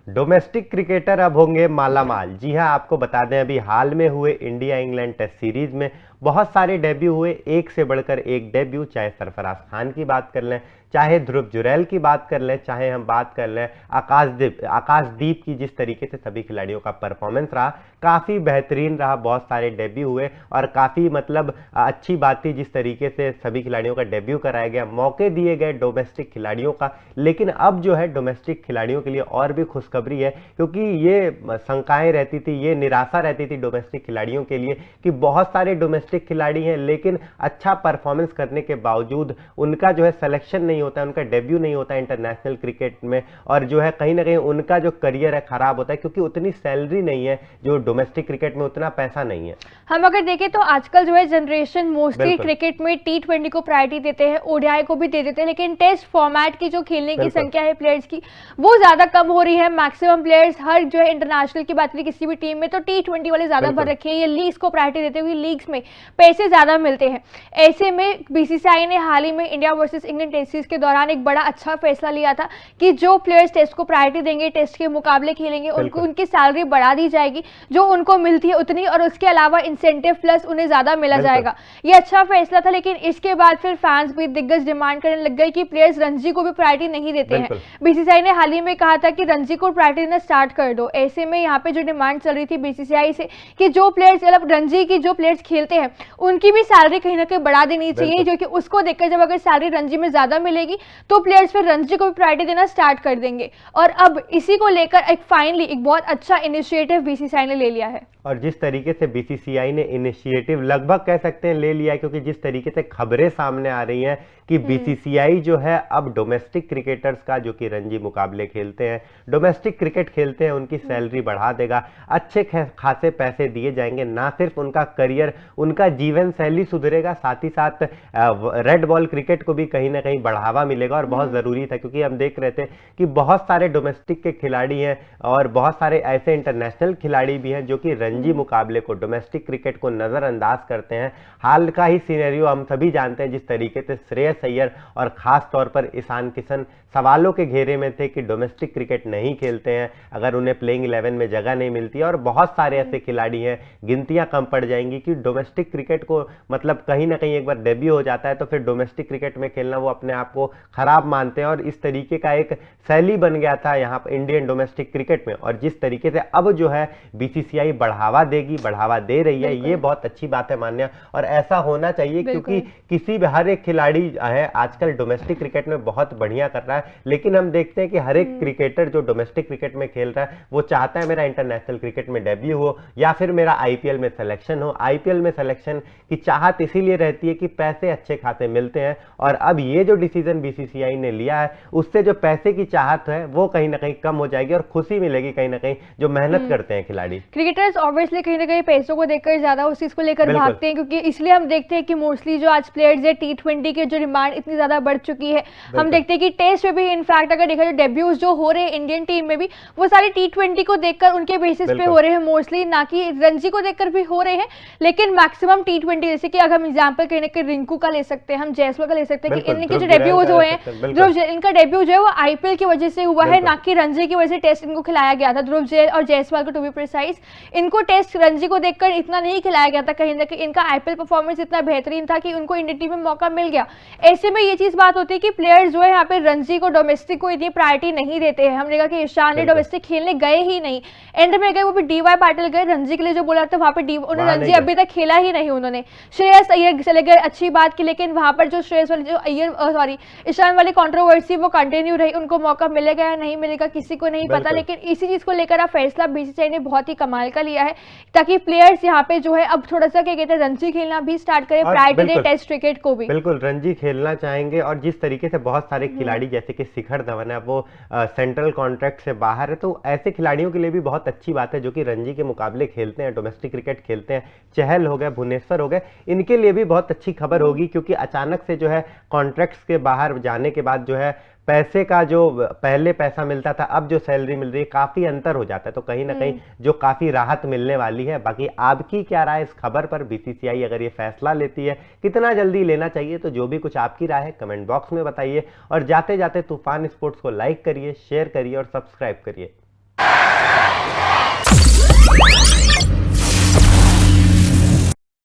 Domestic cricketer अब होंगे मालामाल। जी हां, आपको बता दें अभी हाल में हुए इंडिया इंग्लैंड टेस्ट सीरीज में बहुत सारे डेब्यू हुए, एक से बढ़कर एक डेब्यू। चाहे सरफराज खान की बात कर लें, चाहे ध्रुव जुरैल की बात कर लें, चाहे हम बात कर लें आकाशदीप की, जिस तरीके से सभी खिलाड़ियों का परफॉर्मेंस रहा काफी बेहतरीन रहा। बहुत सारे डेब्यू हुए और काफी मतलब अच्छी बात थी जिस तरीके से सभी खिलाड़ियों का डेब्यू कराया गया, मौके दिए गए डोमेस्टिक खिलाड़ियों का। लेकिन अब जो है डोमेस्टिक खिलाड़ियों के लिए और भी खुशखबरी है, क्योंकि ये शंकाएं रहती थी, ये निराशा रहती थी डोमेस्टिक खिलाड़ियों के लिए कि बहुत सारे डोमेस्टिक खिलाड़ी हैं लेकिन अच्छा परफॉर्मेंस करने के बावजूद उनका जो है सिलेक्शन नहीं होता है, उनका डेब्यू नहीं होता है इंटरनेशनल क्रिकेट में, और जो है कहीं ना कहीं उनका जो करियर है खराब होता है, क्योंकि उतनी सैलरी नहीं है, जो डोमेस्टिक क्रिकेट में उतना पैसा नहीं है। हम अगर देखें तो आजकल जो है जनरेशन मोस्टली क्रिकेट में T20 को प्रायोरिटी देते हैं, ओडीआई को भी दे देते हैं, लेकिन टेस्ट फॉर्मेट की जो खेलने की संख्या है प्लेयर्स की वो ज्यादा कम हो रही है। मैक्सिमम प्लेयर्स हर जो है इंटरनेशनल की बात करें किसी भी टीम में तो T20 वाले ज्यादा भर रखे हैं, ये लीग्स को प्रायोरिटी देते हुए लीग्स में पैसे ज्यादा मिलते हैं। ऐसे में बीसीसीआई ने हाल ही में India versus England test series के दौरान एक बड़ा अच्छा फैसला लिया था कि जो प्लेयर्स टेस्ट को प्रायोरिटी देंगे, टेस्ट के मुकाबले खेलेंगे, उनको उनकी सैलरी बढ़ा दी जाएगी जो उनको मिलती है उतनी, और उसके अलावा इंसेंटिव प्लस उन्हें ज्यादा मिला जाएगा। ये अच्छा फैसला था, लेकिन इसके बाद फिर फैंस भी दिग्गज डिमांड करने लग गए कि प्लेयर्स रणजी को भी प्रायोरिटी नहीं देते हैं। बीसीसीआई ने हाल ही में कहा था कि रणजी को प्रायोरिटी देना स्टार्ट कर दो। ऐसे में यहाँ पे जो डिमांड चल रही थी बीसीसीआई से कि जो प्लेयर्स मतलब रणजी की जो प्लेयर्स खेलते हैं उनकी भी सैलरी कहीं ना कहीं बढ़ा देनी चाहिए, जो कि उसको देखकर जब अगर सैलरी रणजी में ज्यादा मिलेगी तो प्लेयर्स फिर रणजी को भी प्रायोरिटी देना स्टार्ट कर देंगे। और अब इसी को लेकर एक फाइनली एक बहुत अच्छा इनिशिएटिव बीसीसीआई ने ले लिया है। और जिस तरीके से बीसीसीआई ने इनिशिएटिव लगभग कह सकते हैं ले लिया, क्योंकि जिस तरीके से खबरें सामने आ रही हैं कि बीसीसीआई जो है अब डोमेस्टिक क्रिकेटर्स का जो कि रणजी मुकाबले खेलते हैं, डोमेस्टिक क्रिकेट खेलते हैं, उनकी सैलरी बढ़ा देगा, अच्छे खासे पैसे दिए जाएंगे। ना सिर्फ उनका करियर, उनका जीवन शैली सुधरेगा, साथ ही साथ रेड बॉल क्रिकेट को भी कहीं ना कहीं बढ़ावा मिलेगा। और बहुत जरूरी था, क्योंकि हम देख रहे थे कि बहुत सारे डोमेस्टिक के खिलाड़ी हैं और बहुत सारे ऐसे इंटरनेशनल खिलाड़ी भी हैं जो कि रणजी मुकाबले को, डोमेस्टिक क्रिकेट को नजरअंदाज करते हैं। हाल का ही सिनेरियो हम सभी जानते हैं, जिस तरीके से श्रेयस अय्यर और खास तौर पर ईशान किशन सवालों के घेरे में थे कि डोमेस्टिक क्रिकेट नहीं खेलते हैं, अगर उन्हें प्लेइंग 11 में जगह नहीं मिलती है। और बहुत सारे ऐसे खिलाड़ी हैं, गिनतियां कम पड़ जाएंगी, कि डोमेस्टिक क्रिकेट को मतलब कहीं ना कहीं एक बार डेब्यू हो जाता है तो फिर डोमेस्टिक क्रिकेट में खेलना वो अपने आप को खराब मानते हैं। और इस तरीके का एक शैली बन गया था यहाँ पर इंडियन डोमेस्टिक क्रिकेट में, और जिस तरीके से अब जो है बीसीसीआई बढ़ावा देगी, बढ़ावा दे रही है, ये बहुत अच्छी बात है मान्या, और ऐसा होना चाहिए, क्योंकि किसी भी हर एक खिलाड़ी है आजकल डोमेस्टिक क्रिकेट में बहुत बढ़िया कर रहा है। लेकिन हम देखते हैं कि हर एक क्रिकेटर जो डोमेस्टिक क्रिकेट में खेल रहा है वो चाहता है मेरा इंटरनेशनल क्रिकेट में डेब्यू हो या फिर मेरा आईपीएल में सिलेक्शन हो। आईपीएल में सिलेक्शन की चाहत इसीलिए रहती है कि पैसे अच्छे खासे मिलते हैं, और अब ये जो डिसीजन बीसीसीआई ने लिया है उससे जो पैसे की चाहत है वो कहीं ना कहीं कम हो जाएगी और खुशी मिलेगी कहीं ना कहीं जो मेहनत करते हैं खिलाड़ी। क्रिकेटर्स ऑब्वियसली कहीं ना कहीं पैसों को देखकर ज्यादा उस चीज को लेकर भागते हैं, क्योंकि इसलिए हम देखते हैं कि मोस्टली जो आज प्लेयर्स है T20 के जो डिमांड इतनी ज्यादा बढ़ चुकी है। हम देखते हैं कि टेस्ट में भी इनफैक्ट अगर देखा जाए डेब्यूज जो हो रहे हैं इंडियन टीम में भी वो सारे T20 को देखकर उनके बेसिस पे हो रहे हैं मोस्टली, ना कि रणजी को देखकर भी हो रहे हैं। लेकिन मैक्सिमम T20 जैसे कि अगर हम एग्जाम्पल कहने के रिंकू का ले सकते हैं, हम जयसवाल का ले सकते हैं कि इनके जो डेब्यूज हुए हैं, ध्रुव इनका डेब्यू जो है वो आईपीएल की वजह से हुआ है, ना कि रणजी की वजह से टेस्ट इनको खिलाया गया था। ध्रुव और जयसवाल को टू बी प्रिसाइज इनको टेस्ट रणजी को देखकर इतना नहीं खिलाया गया था, कहीं ना कहीं इनका आईपीएल परफॉर्मेंस इतना बेहतरीन था कि उनको इंडियन टीम में मौका मिल गया। ऐसे में ये चीज बात होती है कि प्लेयर्स जो है यहाँ पे रणजी को, डोमेस्टिक को इतनी प्रायोरिटी नहीं देते हैं। हमने कहा कि ईशान ने डोमेस्टिक खेलने गए ही नहीं, एंड में गए वो भी डीवाई पाटिल गए रणजी के लिए जो बोला था वहां पे उन्होंने रणजी अभी तक खेला ही नहीं उन्होंने। श्रेयस अय्यर चले गए, अच्छी बात की, लेकिन वहां पर जो श्रेयस वाली जो अय्यर ईशान वाली कंट्रोवर्सी वो कंटिन्यू रही, उनको मौका मिलेगा या नहीं मिलेगा किसी को नहीं पता। लेकिन इसी चीज को लेकर अब फैसला बीसीसीआई ने बहुत ही कमाल का लिया है, ताकि प्लेयर्स यहाँ पे जो है अब थोड़ा सा क्या कहते हैं रणजी खेलना भी स्टार्ट करें, प्रायोरिटी दे टेस्ट क्रिकेट को भी। बिल्कुल रणजी खेलना चाहेंगे, और जिस तरीके से बहुत सारे खिलाड़ी जैसे कि शिखर धवन है वो सेंट्रल कॉन्ट्रैक्ट से बाहर है, तो ऐसे खिलाड़ियों के लिए भी बहुत अच्छी बात है जो कि रणजी के मुकाबले खेलते हैं, डोमेस्टिक क्रिकेट खेलते हैं। चहल हो गए, भुवनेश्वर हो गए, इनके लिए भी बहुत अच्छी खबर होगी, क्योंकि अचानक से जो है कॉन्ट्रैक्ट्स के बाहर जाने के बाद जो है पैसे का जो पहले पैसा मिलता था अब जो सैलरी मिल रही है काफी अंतर हो जाता है, तो कहीं ना कहीं जो काफी राहत मिलने वाली है। बाकी आपकी क्या राय इस खबर पर? बीसीसीआई अगर ये फैसला लेती है कितना जल्दी लेना चाहिए, तो जो भी कुछ आपकी राय है कमेंट बॉक्स में बताइए, और जाते जाते तूफान स्पोर्ट्स को लाइक करिए, शेयर करिए और सब्सक्राइब करिए।